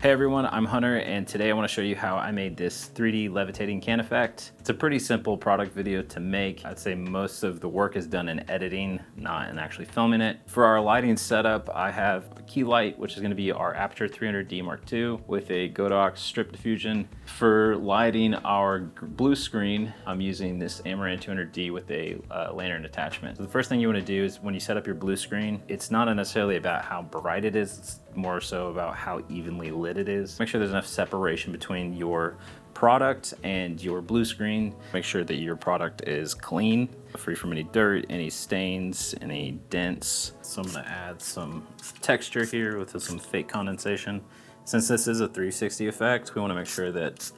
Hey everyone, I'm Hunter, and today I want to show you how I made this 3D levitating can effect. It's a pretty simple product video to make. I'd say most of the work is done in editing, not in actually filming it. For our lighting setup, I have a key light, which is going to be our Aperture 300D Mark II with a Godox strip diffusion. For lighting our blue screen, I'm using this Amaran 200D with a lantern attachment. So the first thing you want to do is when you set up your blue screen, it's not necessarily about how bright it is, it's more so about how evenly lit it is. Make sure there's enough separation between your product and your blue screen. Make sure that your product is clean, free from any dirt, any stains, any dents. So I'm gonna add some texture here with some fake condensation. Since this is a 360 effect, we wanna make sure that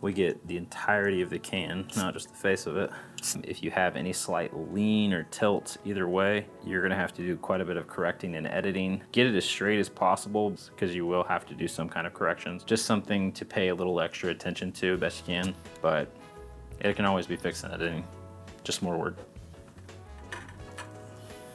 we get the entirety of the can, not just the face of it. If you have any slight lean or tilt either way, you're gonna have to do quite a bit of correcting and editing. Get it as straight as possible because you will have to do some kind of corrections. Just something to pay a little extra attention to best you can, but it can always be fixed in editing, just more work.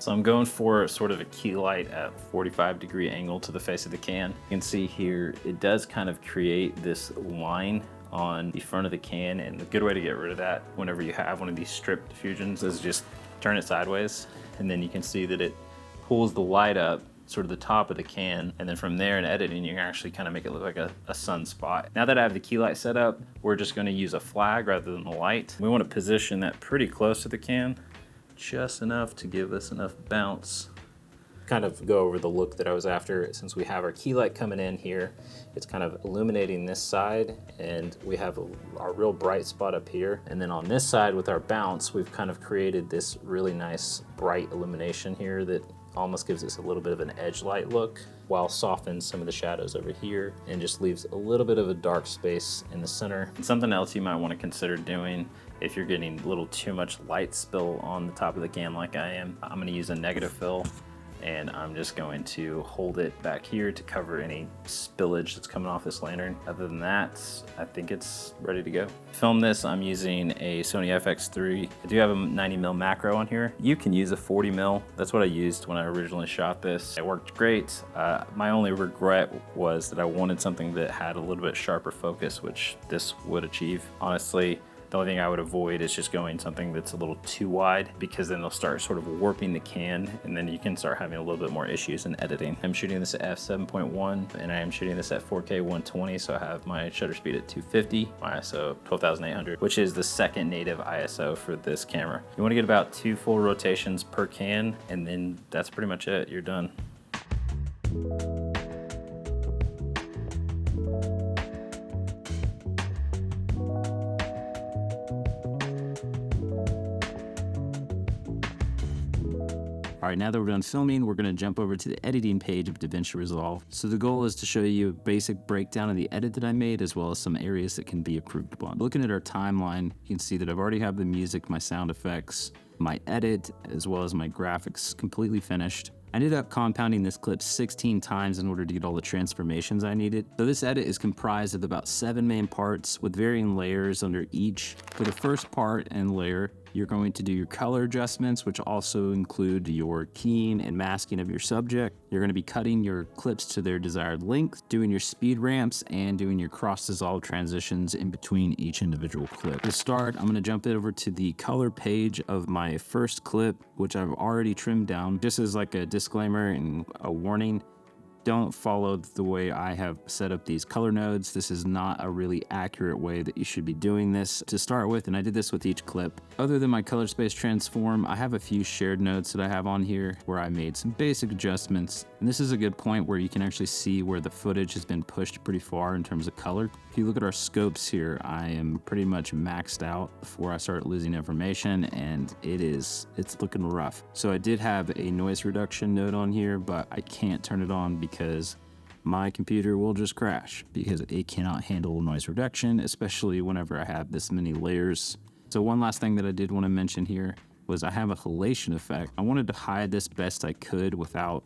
So I'm going for sort of a key light at 45-degree angle to the face of the can. You can see here, it does kind of create this line on the front of the can, and a good way to get rid of that whenever you have one of these strip diffusions is just turn it sideways, and then you can see that it pulls the light up sort of the top of the can, and then from there in editing you can actually kind of make it look like a sunspot. Now that I have the key light set up, we're just going to use a flag rather than the light. We want to position that pretty close to the can, just enough to give us enough bounce. Kind of go over the look that I was after. Since we have our key light coming in here, it's kind of illuminating this side, and we have our real bright spot up here. And then on this side with our bounce, we've kind of created this really nice bright illumination here that almost gives us a little bit of an edge light look while softens some of the shadows over here and just leaves a little bit of a dark space in the center. And something else you might want to consider doing if you're getting a little too much light spill on the top of the can like I am, I'm going to use a negative fill, and I'm just going to hold it back here to cover any spillage that's coming off this lantern. Other than that, I think it's ready to go. To film this, I'm using a Sony FX3. I do have a 90mm macro on here. You can use a 40mm. That's what I used when I originally shot this. It worked great. My only regret was that I wanted something that had a little bit sharper focus, which this would achieve. Honestly, the only thing I would avoid is just going something that's a little too wide, because then they'll start sort of warping the can, and then you can start having a little bit more issues in editing. I'm shooting this at f7.1, and I am shooting this at 4K 120, so I have my shutter speed at 250, my ISO 12,800, which is the second native ISO for this camera. You want to get about 2 full rotations per can, and then that's pretty much it. You're done. All right, now that we're done filming, we're gonna jump over to the editing page of DaVinci Resolve. So the goal is to show you a basic breakdown of the edit that I made, as well as some areas that can be improved upon. Looking at our timeline, you can see that I've already have the music, my sound effects, my edit, as well as my graphics completely finished. I ended up compounding this clip 16 times in order to get all the transformations I needed. So this edit is comprised of about 7 main parts with varying layers under each. For the first part and layer, you're going to do your color adjustments, which also include your keying and masking of your subject. You're going to be cutting your clips to their desired length, doing your speed ramps, and doing your cross-dissolve transitions in between each individual clip. To start, I'm going to jump over to the color page of my first clip, which I've already trimmed down. Just as like a disclaimer and a warning, don't follow the way I have set up these color nodes. This is not a really accurate way that you should be doing this to start with, and I did this with each clip. Other than my color space transform, I have a few shared nodes that I have on here where I made some basic adjustments, and this is a good point where you can actually see where the footage has been pushed pretty far in terms of color. If you look at our scopes here, I am pretty much maxed out before I start losing information, and it's looking rough. So I did have a noise reduction node on here, but I can't turn it on because my computer will just crash because it cannot handle noise reduction, especially whenever I have this many layers. So one last thing that I did want to mention here was I have a halation effect. I wanted to hide this best I could without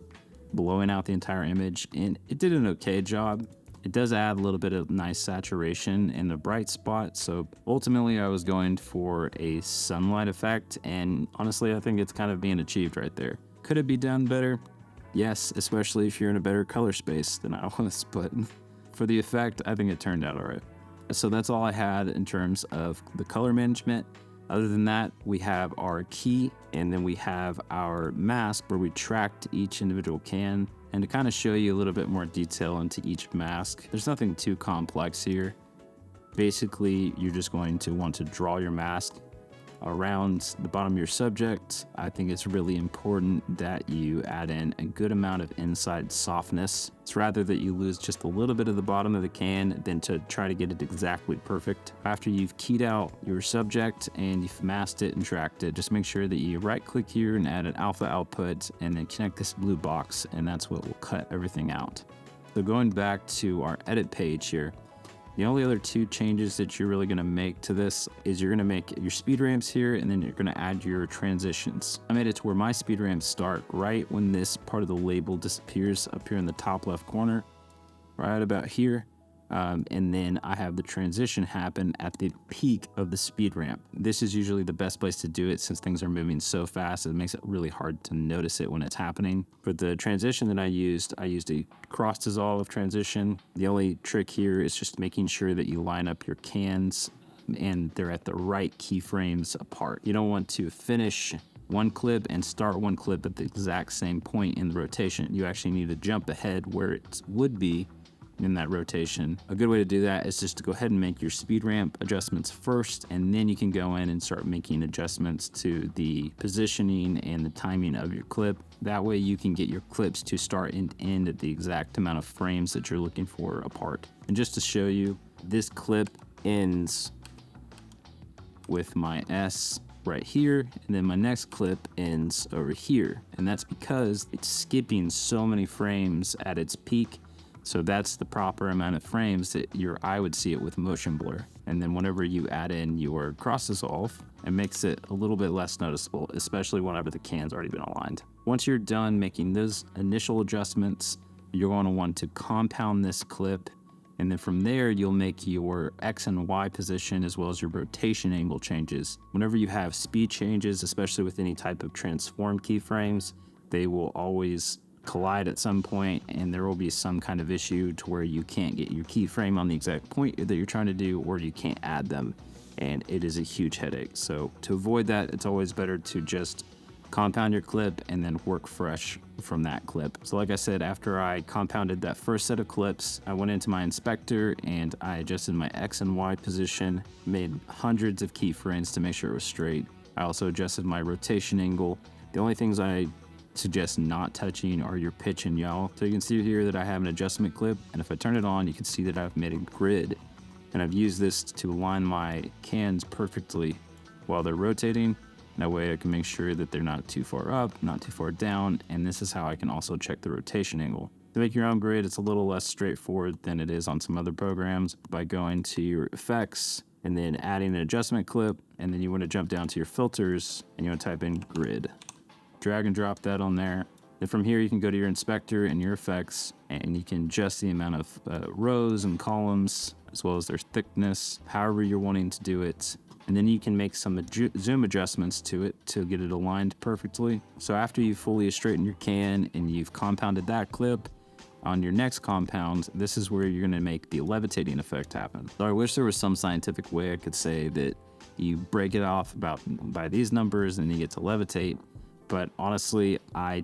blowing out the entire image, and it did an okay job. It does add a little bit of nice saturation in the bright spot, so ultimately I was going for a sunlight effect, and honestly I think it's kind of being achieved right there. Could it be done better? Yes, especially if you're in a better color space than I was, but for the effect, I think it turned out all right. So that's all I had in terms of the color management. Other than that, we have our key, and then we have our mask where we tracked each individual can. And to kind of show you a little bit more detail into each mask, there's nothing too complex here. Basically, you're just going to want to draw your mask around the bottom of your subject. I think it's really important that you add in a good amount of inside softness. It's rather that you lose just a little bit of the bottom of the can than to try to get it exactly perfect. After you've keyed out your subject and you've masked it and tracked it, just make sure that you right click here and add an alpha output and then connect this blue box, and that's what will cut everything out. So going back to our edit page here, the only other two changes that you're really going to make to this is you're going to make your speed ramps here, and then you're going to add your transitions. I made it to where my speed ramps start right when this part of the label disappears up here in the top left corner, right about here. And then I have the transition happen at the peak of the speed ramp. This is usually the best place to do it since things are moving so fast. It makes it really hard to notice it when it's happening. For the transition that I used a cross dissolve transition. The only trick here is just making sure that you line up your cans and they're at the right keyframes apart. You don't want to finish one clip and start one clip at the exact same point in the rotation. You actually need to jump ahead where it would be in that rotation. A good way to do that is just to go ahead and make your speed ramp adjustments first, and then you can go in and start making adjustments to the positioning and the timing of your clip. That way you can get your clips to start and end at the exact amount of frames that you're looking for apart. And just to show you, this clip ends with my S right here, and then my next clip ends over here. And that's because it's skipping so many frames at its peak. So that's the proper amount of frames that your eye would see it with motion blur. And then whenever you add in your cross dissolve, it makes it a little bit less noticeable, especially whenever the can's already been aligned. Once you're done making those initial adjustments, you're going to want to compound this clip. And then from there, you'll make your X and Y position as well as your rotation angle changes. Whenever you have speed changes, especially with any type of transform keyframes, they will always collide at some point, and there will be some kind of issue to where you can't get your keyframe on the exact point that you're trying to do, or you can't add them, and it is a huge headache. So to avoid that, it's always better to just compound your clip and then work fresh from that clip. So like I said, after I compounded that first set of clips, I went into my inspector and I adjusted my X and Y position, made hundreds of keyframes to make sure it was straight. I also adjusted my rotation angle. The only things I suggest not touching are your pitch and yaw. So you can see here that I have an adjustment clip, and if I turn it on, you can see that I've made a grid, and I've used this to align my cans perfectly while they're rotating. That way I can make sure that they're not too far up, not too far down, and this is how I can also check the rotation angle. To make your own grid, it's a little less straightforward than it is on some other programs by going to your effects and then adding an adjustment clip, and then you want to jump down to your filters and you want to type in grid. Drag and drop that on there. Then from here, you can go to your inspector and your effects, and you can adjust the amount of rows and columns, as well as their thickness, however you're wanting to do it. And then you can make some zoom adjustments to it to get it aligned perfectly. So after you've fully straightened your can and you've compounded that clip, on your next compound, this is where you're gonna make the levitating effect happen. So I wish there was some scientific way I could say that you break it off by these numbers and you get to levitate. But honestly, I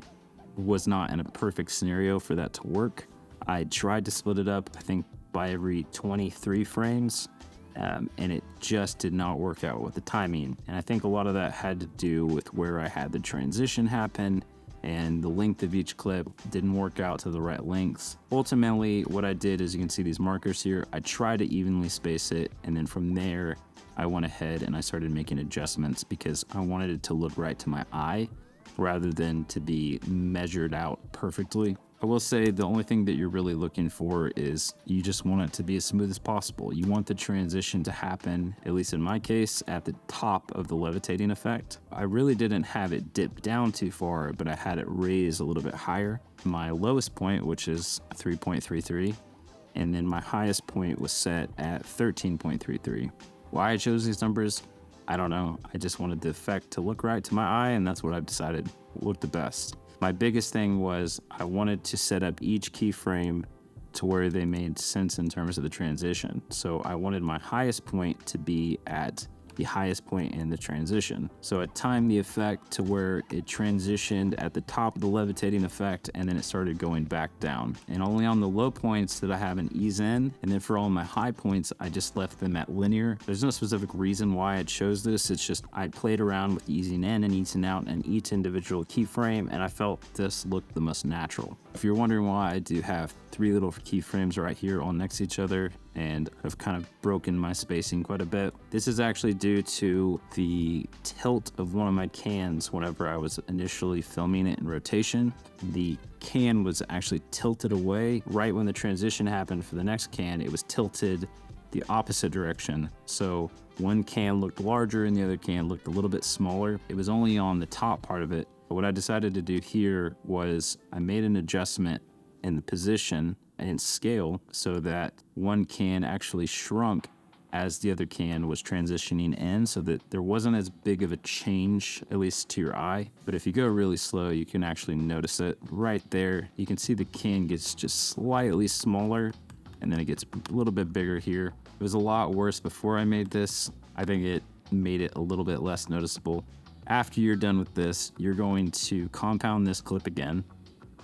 was not in a perfect scenario for that to work. I tried to split it up, I think by every 23 frames, and it just did not work out with the timing. And I think a lot of that had to do with where I had the transition happen, and the length of each clip didn't work out to the right lengths. Ultimately, what I did is, you can see these markers here, I tried to evenly space it, and then from there, I went ahead and I started making adjustments because I wanted it to look right to my eye, rather than to be measured out perfectly. I will say the only thing that you're really looking for is you just want it to be as smooth as possible. You want the transition to happen, at least in my case, at the top of the levitating effect. I really didn't have it dip down too far, but I had it raise a little bit higher. My lowest point, which is 3.33, and then my highest point was set at 13.33. Why I chose these numbers, I don't know. I just wanted the effect to look right to my eye, and that's what I've decided looked the best. My biggest thing was I wanted to set up each keyframe to where they made sense in terms of the transition. So I wanted my highest point to be at the highest point in the transition. So I timed the effect to where it transitioned at the top of the levitating effect, and then it started going back down. And only on the low points did I have an ease in, and then for all my high points, I just left them at linear. There's no specific reason why it shows this. It's just I played around with easing in and easing out and each individual keyframe, and I felt this looked the most natural. If you're wondering why I do have 3 little keyframes right here all next to each other, and I've kind of broken my spacing quite a bit. This is actually due to the tilt of one of my cans whenever I was initially filming it in rotation. The can was actually tilted away. Right when the transition happened for the next can, it was tilted the opposite direction. So one can looked larger and the other can looked a little bit smaller. It was only on the top part of it. But what I decided to do here was I made an adjustment in the position and scale so that one can actually shrunk as the other can was transitioning in, so that there wasn't as big of a change, at least to your eye. But if you go really slow, you can actually notice it right there. You can see the can gets just slightly smaller, and then it gets a little bit bigger here. It was a lot worse before I made this. I think it made it a little bit less noticeable. After you're done with this, you're going to compound this clip again.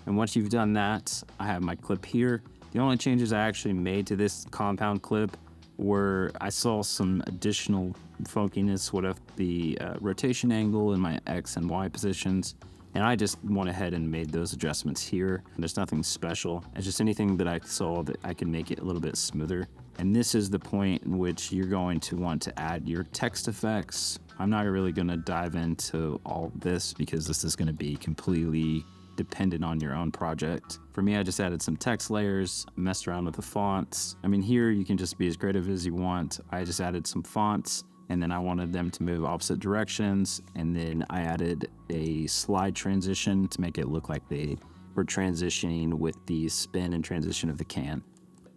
And once you've done that, I have my clip here. The only changes I actually made to this compound clip were I saw some additional funkiness with the rotation angle in my X and Y positions. And I just went ahead and made those adjustments here. There's nothing special. It's just anything that I saw that I could make it a little bit smoother. And this is the point in which you're going to want to add your text effects. I'm not really going to dive into all this because this is going to be completely dependent on your own project. For me, I just added some text layers, messed around with the fonts. I mean, here you can just be as creative as you want. I just added some fonts, and then I wanted them to move opposite directions, and then I added a slide transition to make it look like they were transitioning with the spin and transition of the can.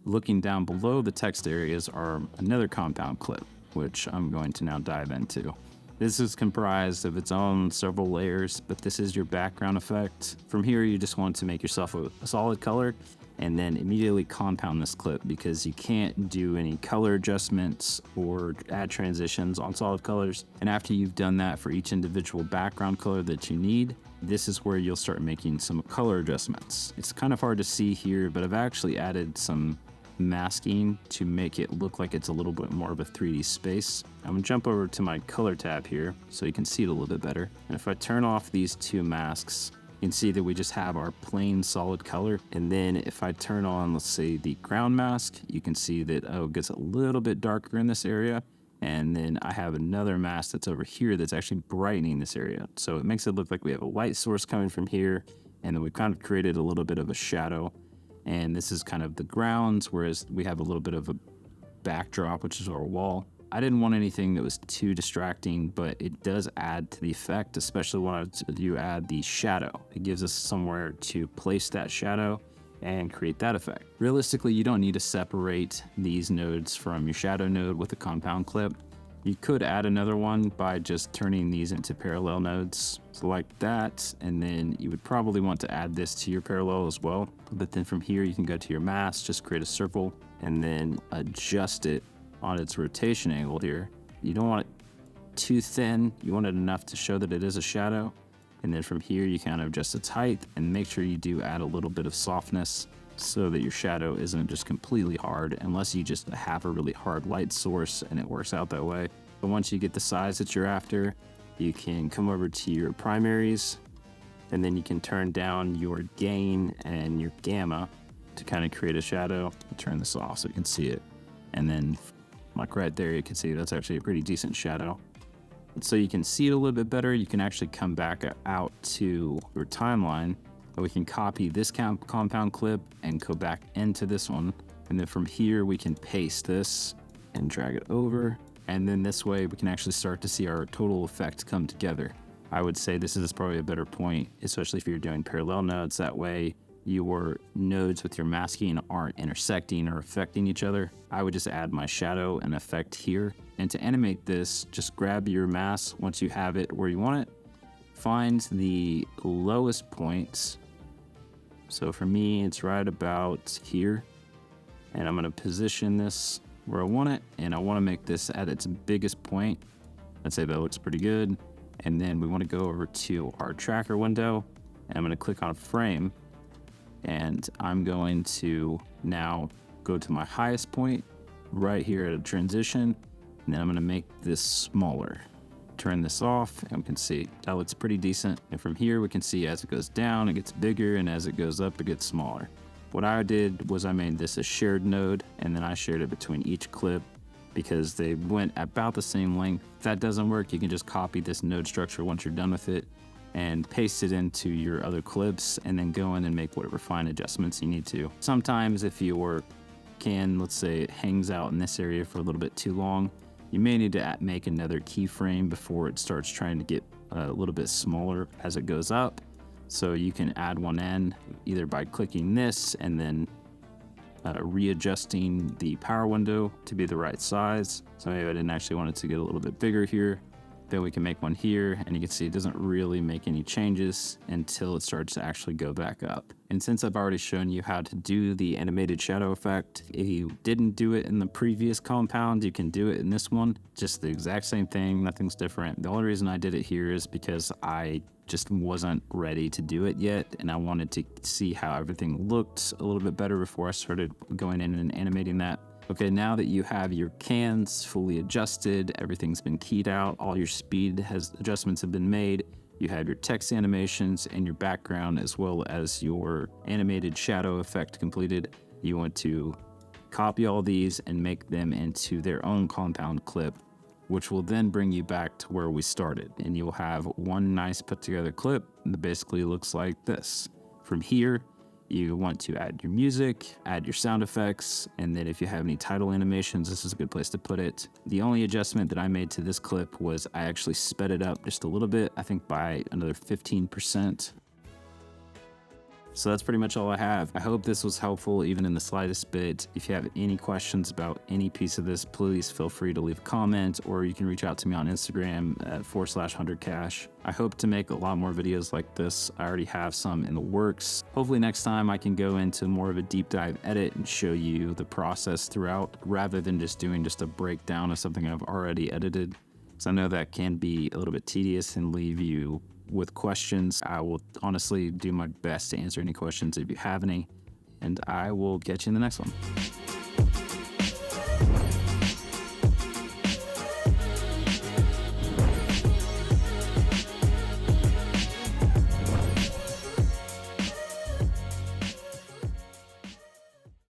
Looking down below the text areas are another compound clip, which I'm going to now dive into. This is comprised of its own several layers, but this is your background effect. From here, you just want to make yourself a solid color and then immediately compound this clip because you can't do any color adjustments or add transitions on solid colors. And after you've done that for each individual background color that you need, this is where you'll start making some color adjustments. It's kind of hard to see here, but I've actually added some masking to make it look like it's a little bit more of a 3D space. I'm gonna jump over to my color tab here so you can see it a little bit better. And if I turn off these 2 masks, you can see that we just have our plain solid color. And then if I turn on, let's say, the ground mask, you can see that, oh, it gets a little bit darker in this area. And then I have another mask that's over here that's actually brightening this area. So it makes it look like we have a light source coming from here, and then we've kind of created a little bit of a shadow. And this is kind of the grounds, whereas we have a little bit of a backdrop, which is our wall. I didn't want anything that was too distracting, but it does add to the effect, especially when you add the shadow. It gives us somewhere to place that shadow and create that effect. Realistically, you don't need to separate these nodes from your shadow node with a compound clip. You could add another one by just turning these into parallel nodes, so like that, and then you would probably want to add this to your parallel as well. But then from here, you can go to your mask, just create a circle, and then adjust it on its rotation angle here. You don't want it too thin, you want it enough to show that it is a shadow. And then from here, you kind of adjust its height and make sure you do add a little bit of softness so that your shadow isn't just completely hard, unless you just have a really hard light source and it works out that way. But once you get the size that you're after, you can come over to your primaries, and then you can turn down your gain and your gamma to kind of create a shadow. I'll turn this off so you can see it. And then like right there, you can see that's actually a pretty decent shadow. So you can see it a little bit better. You can actually come back out to your timeline. We can copy this compound clip and go back into this one. And then from here, we can paste this and drag it over. And then this way, we can actually start to see our total effect come together. I would say this is probably a better point, especially if you're doing parallel nodes. That way, your nodes with your masking aren't intersecting or affecting each other. I would just add my shadow and effect here. And to animate this, just grab your mask once you have it where you want it. Find the lowest points. So for me, it's right about here. And I'm gonna position this where I want it, and I wanna make this at its biggest point. I'd say that looks pretty good. And then we wanna go over to our tracker window, and I'm gonna click on frame, and I'm going to now go to my highest point right here at a transition, and then I'm gonna make this smaller. Turn this off, and we can see that looks pretty decent. And from here, we can see as it goes down, it gets bigger, and as it goes up, it gets smaller. What I did was I made this a shared node, and then I shared it between each clip because they went about the same length. If that doesn't work, you can just copy this node structure once you're done with it and paste it into your other clips, and then go in and make whatever fine adjustments you need to. Sometimes if your can, let's say it hangs out in this area for a little bit too long, you may need to make another keyframe before it starts trying to get a little bit smaller as it goes up. So you can add one in either by clicking this and then readjusting the power window to be the right size. So maybe I didn't actually want it to get a little bit bigger here. Then we can make one here, and you can see it doesn't really make any changes until it starts to actually go back up. And since I've already shown you how to do the animated shadow effect, if you didn't do it in the previous compound, you can do it in this one. Just the exact same thing, nothing's different. The only reason I did it here is because I just wasn't ready to do it yet, and I wanted to see how everything looked a little bit better before I started going in and animating that. Okay, now that you have your cans fully adjusted, everything's been keyed out, all your speed adjustments have been made, you have your text animations and your background as well as your animated shadow effect completed, you want to copy all these and make them into their own compound clip, which will then bring you back to where we started. And you'll have one nice put together clip that basically looks like this. From here, you want to add your music, add your sound effects, and then if you have any title animations, this is a good place to put it. The only adjustment that I made to this clip was I actually sped it up just a little bit, I think by another 15%. So that's pretty much all I have. I hope this was helpful even in the slightest bit. If you have any questions about any piece of this, please feel free to leave a comment, or you can reach out to me on Instagram at /100cash. I hope to make a lot more videos like this. I already have some in the works. Hopefully next time I can go into more of a deep dive edit and show you the process throughout rather than just doing just a breakdown of something I've already edited. So I know that can be a little bit tedious and leave you with questions. I will honestly do my best to answer any questions if you have any, and I will catch you in the next one.